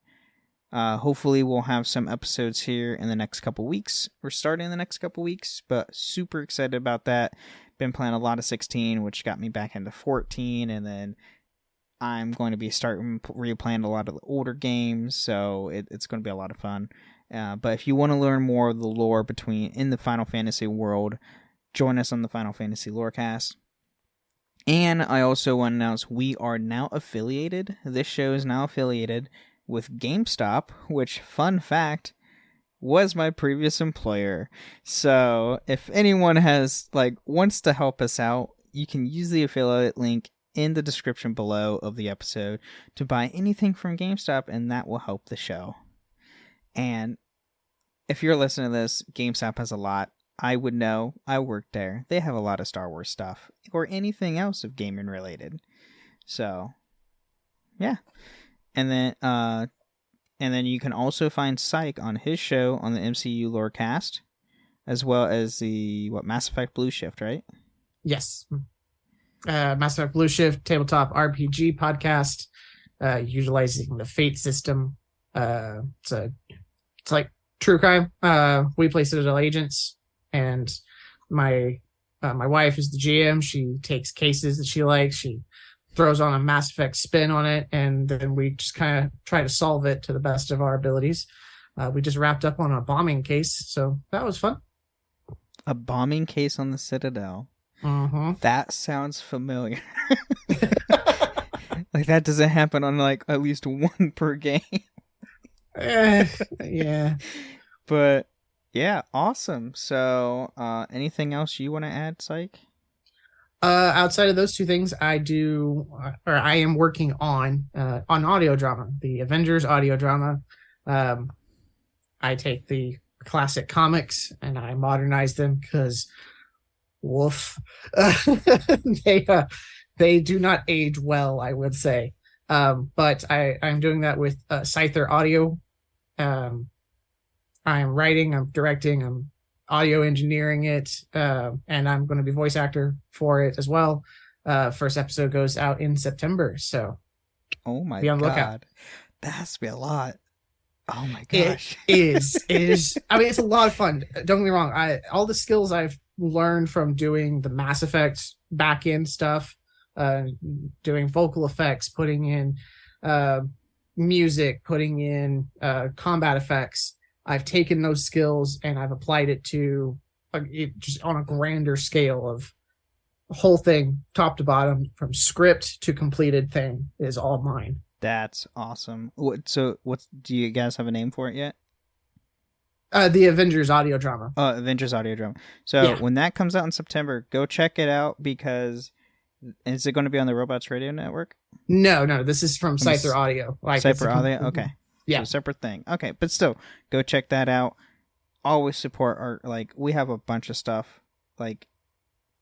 Hopefully we'll have some episodes here in the next couple weeks. We're starting in the next couple weeks, but super excited about that. Been playing a lot of 16, which got me back into 14, and then I'm going to be starting replaying a lot of the older games, so it's going to be a lot of fun. But if you want to learn more of the lore in the Final Fantasy world, join us on the Final Fantasy Lorecast. And I also want to announce we are now affiliated. This show is now affiliated with GameStop, which, fun fact, was my previous employer. So if anyone wants to help us out, you can use the affiliate link in the description below of the episode to buy anything from GameStop, and that will help the show. And if you're listening to this, GameStop has a lot. I would know. I worked there. They have a lot of Star Wars stuff or anything else of gaming related. So, yeah. And then you can also find Syke on his show on the MCU Lorecast, as well as the Mass Effect Blue Shift, right? Yes. Mass Effect Blue Shift tabletop RPG podcast, utilizing the Fate system. It's like true crime. We play Citadel agents, and my wife is the GM. She takes cases that she likes. She throws on a Mass Effect spin on it, and then we just kind of try to solve it to the best of our abilities. We just wrapped up on a bombing case, so that was fun. A bombing case on the Citadel. Mm-hmm. That sounds familiar. Like that doesn't happen on like at least one per game. Yeah. But yeah, awesome. So anything else you want to add, Psych? Outside of those two things, I am working on audio drama, the Avengers audio drama. I take the classic comics and I modernize them because woof. They do not age well, I would say. But I'm doing that with Scyther Audio. I'm writing, I'm directing, I'm audio engineering it, and I'm going to be voice actor for it as well. First episode goes out in September, so oh my be on the god, lookout. that has to be a lot. Oh my gosh, it is. I mean, it's a lot of fun. Don't get me wrong. All the skills I've learned from doing the Mass Effect back end stuff, doing vocal effects, putting in music, putting in combat effects. I've taken those skills and I've applied it to just on a grander scale of the whole thing, top to bottom, from script to completed thing is all mine. That's awesome. Do you guys have a name for it yet? The Avengers audio drama. Avengers audio drama. So when that comes out in September, go check it out because is it going to be on the Robots Radio Network? No. This is from Scyther Audio. Scyther Audio? Okay. Yeah. So separate thing. Okay. But still, go check that out. Always support our, we have a bunch of stuff.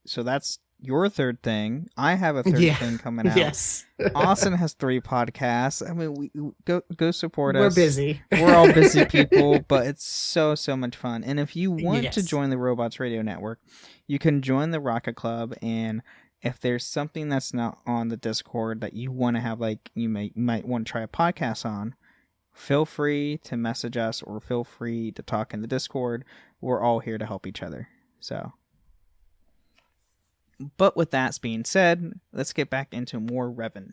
So that's your third thing. I have a third thing coming out. Yes. Austin has 3 podcasts. I mean, we go support us. We're busy. We're all busy people, but it's so much fun. And if you want to join the Robots Radio Network, you can join the Rocket Club. And if there's something that's not on the Discord that you want to have, you might want to try a podcast on, feel free to message us or feel free to talk in the Discord. We're all here to help each other. So. But with that being said, let's get back into more Revan.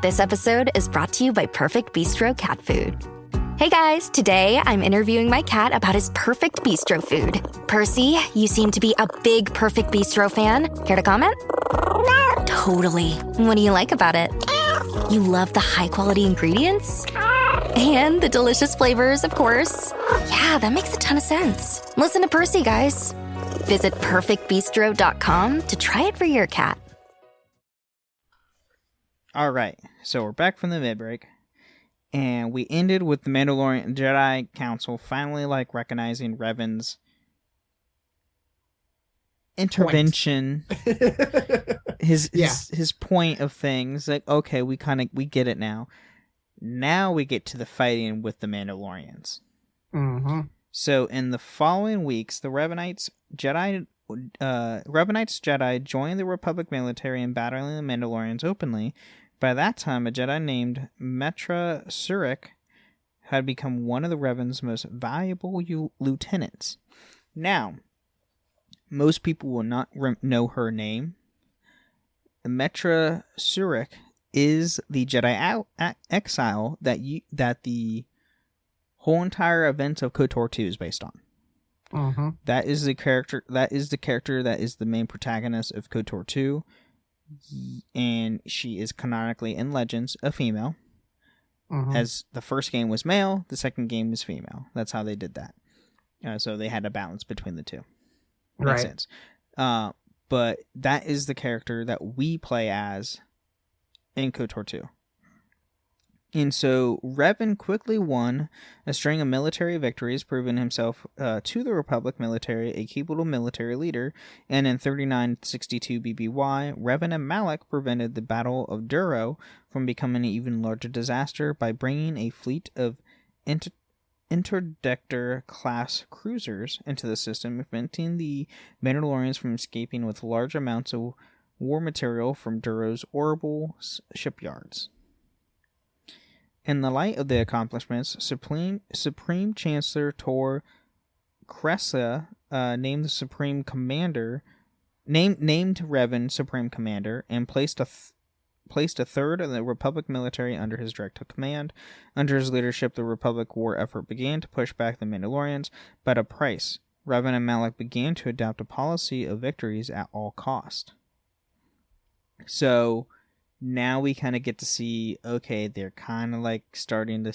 This episode is brought to you by Perfect Bistro Cat Food. Hey guys, today I'm interviewing my cat about his Perfect Bistro food. Percy, you seem to be a big Perfect Bistro fan. Care to comment? Totally. What do you like about it? You love the high-quality ingredients? And the delicious flavors, of course. Yeah, that makes a ton of sense. Listen to Percy, guys. Visit perfectbistro.com to try it for your cat. All right, so we're back from the mid-break. And we ended with the Mandalorian Jedi Council finally, recognizing Revan's intervention. His point of things. Okay, we get it now. Now we get to the fighting with the Mandalorians. Mm-hmm. So in the following weeks, the Revanites Jedi joined the Republic military in battling the Mandalorians openly. By that time, a Jedi named Metra Surik had become one of the Revan's most valuable lieutenants. Now, most people will not know her name. Metra Surik is the Jedi exile that the whole entire event of KOTOR 2 is based on. Mm-hmm. That is the character that is the main protagonist of KOTOR 2. And she is canonically in Legends a female. Mm-hmm. As the first game was male, the second game was female. That's how they did that. So they had a balance between the two. Makes sense. But that is the character that we play as in KOTOR 2. And so Revan quickly won a string of military victories, proving himself to the Republic military a capable military leader. And in 3962 BBY, Revan and Malak prevented the Battle of Duro from becoming an even larger disaster by bringing a fleet of interdictor-class cruisers into the system, preventing the Mandalorians from escaping with large amounts of war material from Duro's orbital shipyards. In the light of the accomplishments, Supreme Chancellor Tor Cressa named Revan Supreme Commander and placed a third of the Republic military under his direct command. Under his leadership, the Republic war effort began to push back the Mandalorians, but at a price. Revan and Malak began to adopt a policy of victories at all cost. So now we kind of get to see, okay, they're kind of like starting to...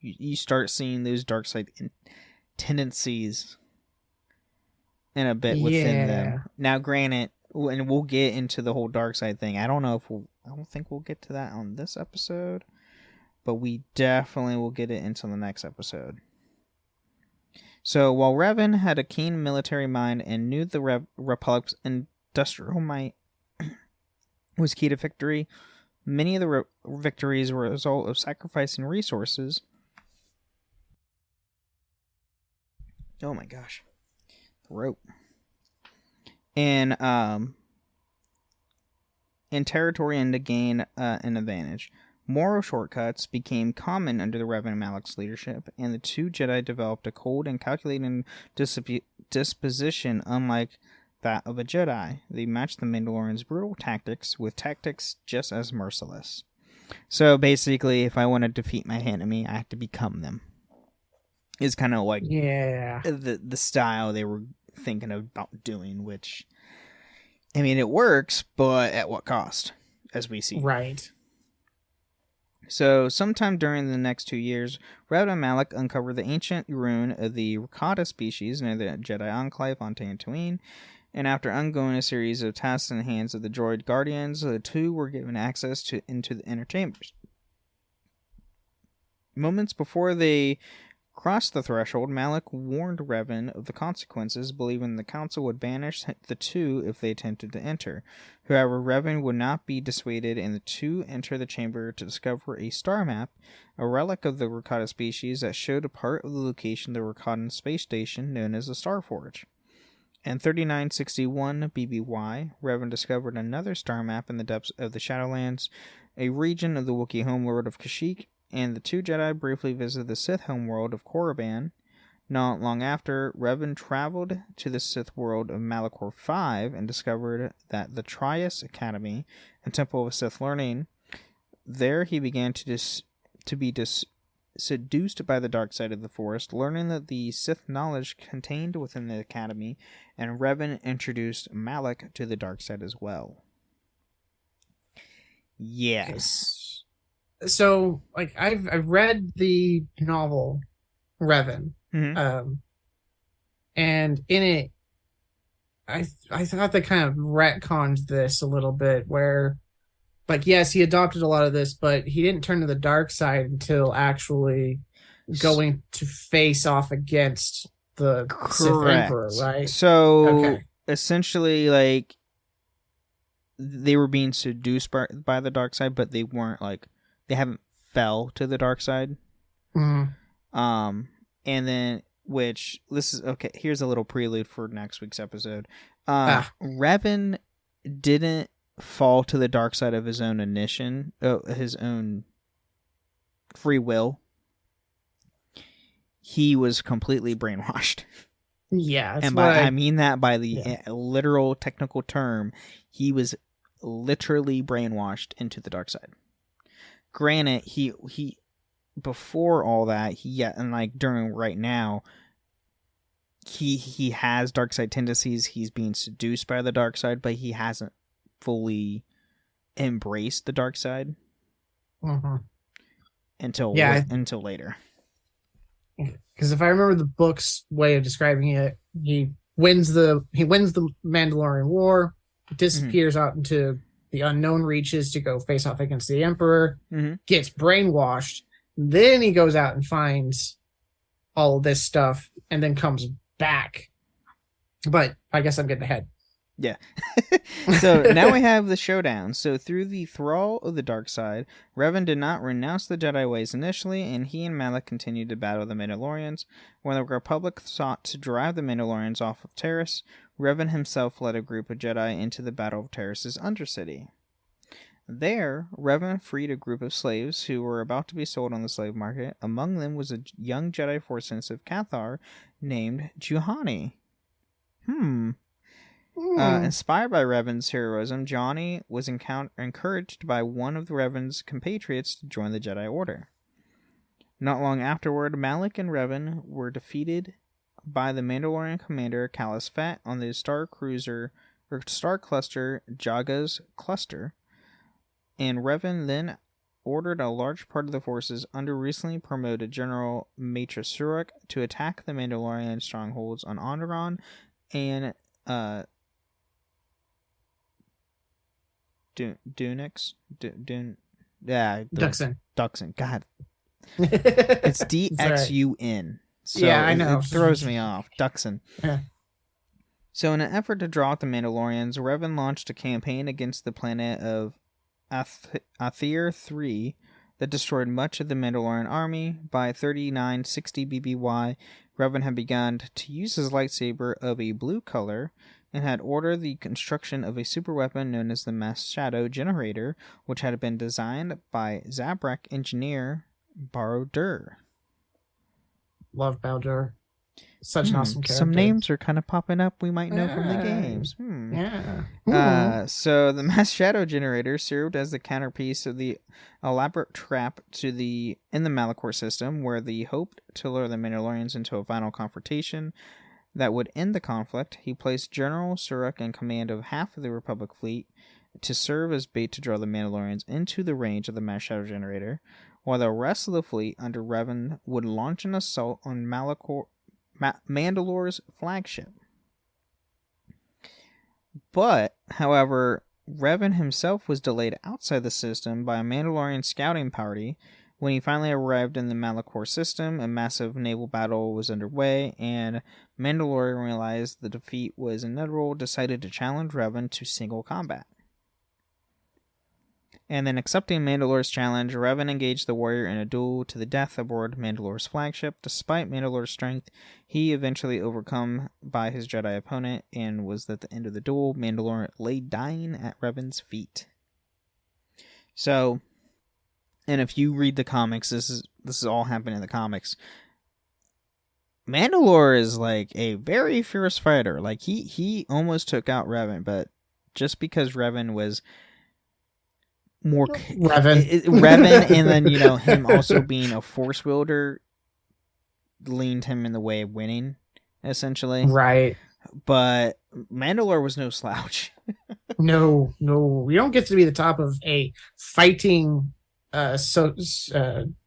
You start seeing those dark side tendencies in a bit within them. Now, granted, and we'll get into the whole dark side thing. I don't think we'll get to that on this episode, but we definitely will get it into the next episode. So while Revan had a keen military mind and knew the Republic's industrial might was key to victory, many of the victories were a result of sacrificing resources. Oh my gosh. The rope. And territory and to gain an advantage. Moral shortcuts became common under the Revan and Malak's leadership, and the two Jedi developed a cold and calculating disposition unlike that of a Jedi. They matched the Mandalorians' brutal tactics with tactics just as merciless. So basically, if I want to defeat my enemy, I have to become them. Is kind of like the style they were thinking about doing, which, I mean, it works, but at what cost, as we see. Right. So, sometime during the next 2 years, Revan and Malak uncovered the ancient rune of the Rakata species near the Jedi Enclave on Tatooine, and after undergoing a series of tasks in the hands of the droid guardians, the two were given access into the inner chambers. Moments before they crossed the threshold, Malak warned Revan of the consequences, believing the council would banish the two if they attempted to enter. However, Revan would not be dissuaded, and the two enter the chamber to discover a star map, a relic of the Rakata species that showed a part of the location of the Rakatan space station known as the Star Forge. In 3961 BBY, Revan discovered another star map in the depths of the Shadowlands, a region of the Wookiee homeworld of Kashyyyk, and the two Jedi briefly visited the Sith homeworld of Korriban. Not long after, Revan traveled to the Sith world of Malachor V and discovered that the Trias Academy and Temple of Sith Learning. There he began to be seduced by the dark side of the Force, learning that the Sith knowledge contained within the Academy, and Revan introduced Malak to the dark side as well. Yes. So, like, I've read the novel Revan, Mm-hmm. And in it, I thought they kind of retconned this a little bit, where, like, yes, he adopted a lot of this, but he didn't turn to the dark side until actually going to face off against the Sith Emperor, right? So, essentially, like, they were being seduced by the dark side, but they weren't, like, they haven't fell to the dark side. Mm-hmm. And then, which, this is, okay, here's a little prelude for next week's episode. Revan didn't fall to the dark side of his own his own free will. He was completely brainwashed. Yeah. And I mean that by the literal technical term. He was literally brainwashed into the dark side. Granted, he before all that, and like during right now, he has dark side tendencies. He's being seduced by the dark side, but he hasn't fully embraced the dark side until later. Because if I remember the book's way of describing it, he wins the Mandalorian War, disappears out into the unknown reaches to go face off against the Emperor, gets brainwashed, then he goes out and finds all of this stuff, and then comes back. But I guess I'm getting ahead. Yeah. So now we have the showdown. So through the thrall of the dark side, Revan did not renounce the Jedi ways initially, and he and Malak continued to battle the Mandalorians. When the Republic sought to drive the Mandalorians off of Taris, Revan himself led a group of Jedi into the Battle of Taris' Undercity. There, Revan freed a group of slaves who were about to be sold on the slave market. Among them was a young Jedi Force-sensitive Cathar named Juhani. Inspired by Revan's heroism, Johnny was encouraged by one of Revan's compatriots to join the Jedi Order. Not long afterward, Malak and Revan were defeated by the Mandalorian commander Callus Fett on the star cluster Jaga's Cluster, and Revan then ordered a large part of the forces under recently promoted General Matra Surak to attack the Mandalorian strongholds on Onderon and Duxon. God, it's Dxun. So yeah, I know. It throws me off. Duxon. Yeah. So in an effort to draw out the Mandalorians, Revan launched a campaign against the planet of Athir 3 that destroyed much of the Mandalorian army. By 3960 BBY, Revan had begun to use his lightsaber of a blue color and had ordered the construction of a superweapon known as the Mass Shadow Generator, which had been designed by Zabrak engineer Barrow-Dur. Love Barrow-Dur. Such an awesome character. Some names are kind of popping up we might know from the games. So the Mass Shadow Generator served as the counterpiece of the elaborate trap in the Malachor system, where they hoped to lure the Mandalorians into a final confrontation that would end the conflict. He placed General Surak in command of half of the Republic fleet to serve as bait to draw the Mandalorians into the range of the Mass Shadow Generator, while the rest of the fleet under Revan would launch an assault on Mandalore's flagship. But, however, Revan himself was delayed outside the system by a Mandalorian scouting party. When he finally arrived in the Malachor system, a massive naval battle was underway, and Mandalore realized the defeat was inevitable, decided to challenge Revan to single combat. And then, accepting Mandalore's challenge, Revan engaged the warrior in a duel to the death aboard Mandalore's flagship. Despite Mandalore's strength, he eventually overcome by his Jedi opponent, and was at the end of the duel. Mandalore lay dying at Revan's feet. So, and if you read the comics, this is all happening in the comics. Mandalore is like a very fierce fighter. Like he almost took out Revan, but just because Revan was more Revan, and then him also being a force wielder leaned him in the way of winning, essentially. Right. But Mandalore was no slouch. No, we don't get to be the top of a fighting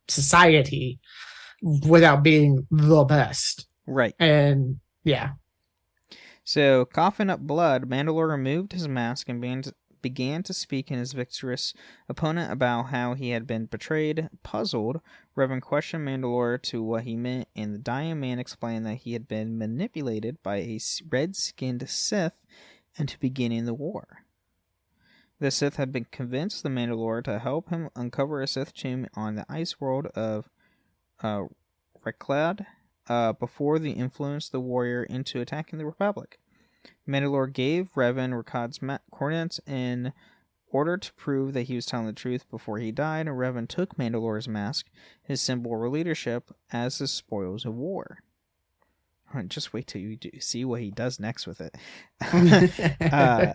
society without being the best. Right. And yeah. So, coughing up blood, Mandalore removed his mask and began to speak in his victorious opponent about how he had been betrayed. Puzzled, Revan questioned Mandalore to what he meant, and the dying man explained that he had been manipulated by a red-skinned Sith into beginning the war. The Sith had been convinced the Mandalore to help him uncover a Sith tomb on the ice world of Reklad before they influenced the warrior into attacking the Republic. Mandalore gave Revan Rakad's coordinates in order to prove that he was telling the truth before he died, and Revan took Mandalore's mask, his symbol of leadership, as the spoils of war. Just wait till you see what he does next with it.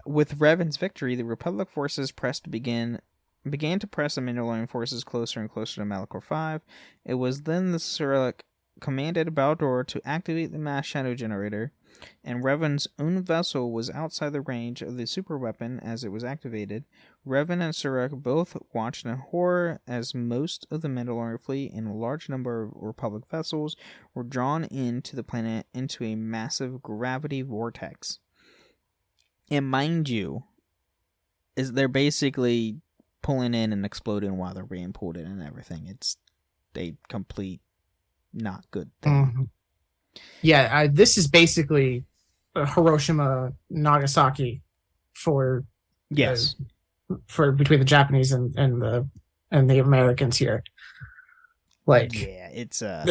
With Revan's victory, the Republic forces began to press the Mandalorian forces closer and closer to Malachor 5. It was then the Surak commanded Baldur to activate the Mass Shadow Generator, and Revan's own vessel was outside the range of the superweapon as it was activated. Revan and Surak both watched in horror as most of the Mandalorian fleet and a large number of Republic vessels were drawn into the planet into a massive gravity vortex. And mind you, they're basically pulling in and exploding while they're being pulled in and everything. It's a complete not good thing. Mm-hmm. Yeah, this is basically Hiroshima, Nagasaki for Yes. For between the Japanese and the Americans here. Like, yeah, it's a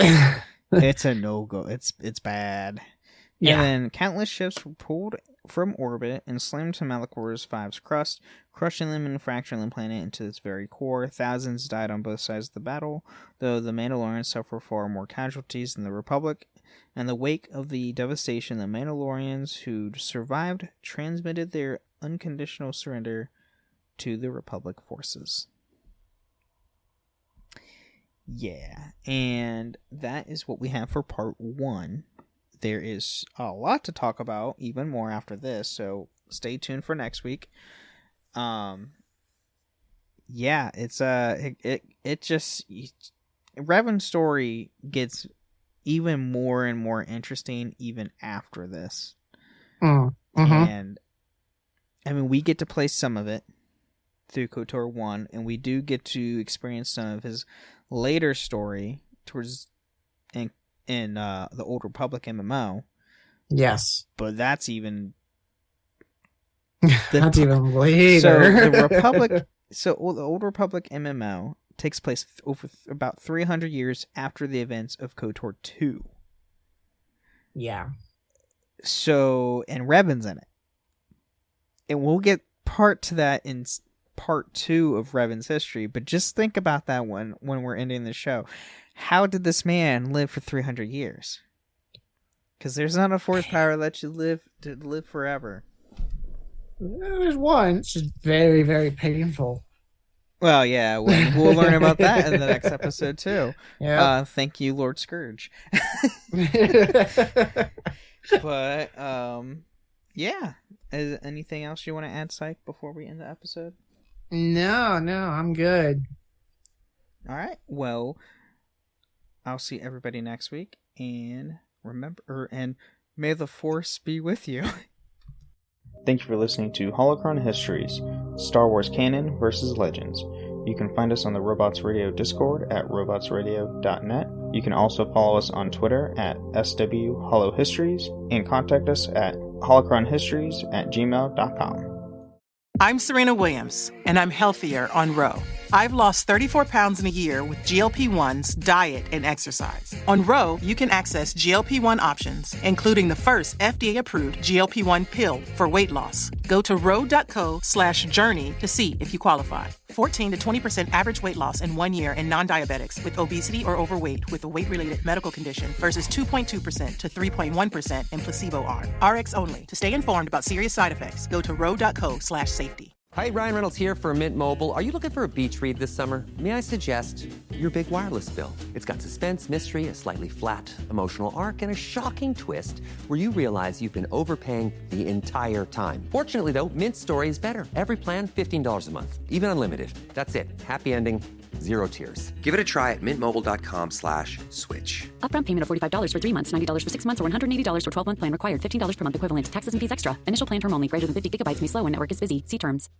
no-go. It's bad. Yeah. And then countless ships were pulled from orbit and slammed to Malachor V's crust, crushing them and fracturing the planet into its very core. Thousands died on both sides of the battle, though the Mandalorians suffered far more casualties than the Republic. In the wake of the devastation, the Mandalorians who survived transmitted their unconditional surrender to the Republic forces. Yeah, and that is what we have for part 1. There is a lot to talk about, even more after this, so stay tuned for next week. Yeah, it's it just Revan's story gets even more and more interesting even after this. Mm-hmm. And I mean, we get to play some of it through KOTOR 1, and we do get to experience some of his later story towards in the Old Republic MMO. Yes. But that's even that's even later. So the Old Republic MMO takes place over about 300 years after the events of KOTOR 2. Yeah. So, and Revan's in it. And we'll get part to that in part 2 of Revan's history, but just think about that one when we're ending the show. How did this man live for 300 years? Because there's not a force power that lets you live forever. There's one. It's just very, very painful. Well, yeah, we'll learn about that in the next episode too. Yeah. Thank you, Lord Scourge. But yeah. Is anything else you want to add, Psych, before we end the episode? No, I'm good. All right. Well, I'll see everybody next week, and may the Force be with you. Thank you for listening to Holocron Histories, Star Wars Canon versus Legends. You can find us on the Robots Radio Discord at robotsradio.net. You can also follow us on Twitter at SWHoloHistories and contact us at holocronhistories@gmail.com. I'm Serena Williams, and I'm healthier on Ro. I've lost 34 pounds in a year with GLP-1s, diet, and exercise. On Ro, you can access GLP-1 options, including the first FDA-approved GLP-1 pill for weight loss. Go to ro.co/journey to see if you qualify. 14 to 20% average weight loss in 1 year in non-diabetics with obesity or overweight with a weight-related medical condition versus 2.2% to 3.1% in placebo arm. RX only. To stay informed about serious side effects, go to ro.co/safety. Hi, Ryan Reynolds here for Mint Mobile. Are you looking for a beach read this summer? May I suggest your big wireless bill? It's got suspense, mystery, a slightly flat, emotional arc, and a shocking twist where you realize you've been overpaying the entire time. Fortunately, though, Mint's story is better. Every plan, $15 a month, even unlimited. That's it. Happy ending, zero tears. Give it a try at mintmobile.com/switch. Upfront payment of $45 for 3 months, $90 for 6 months, or $180 for 12-month plan required. $15 per month equivalent. Taxes and fees extra. Initial plan term only. Greater than 50 gigabytes may slow when network is busy. See terms.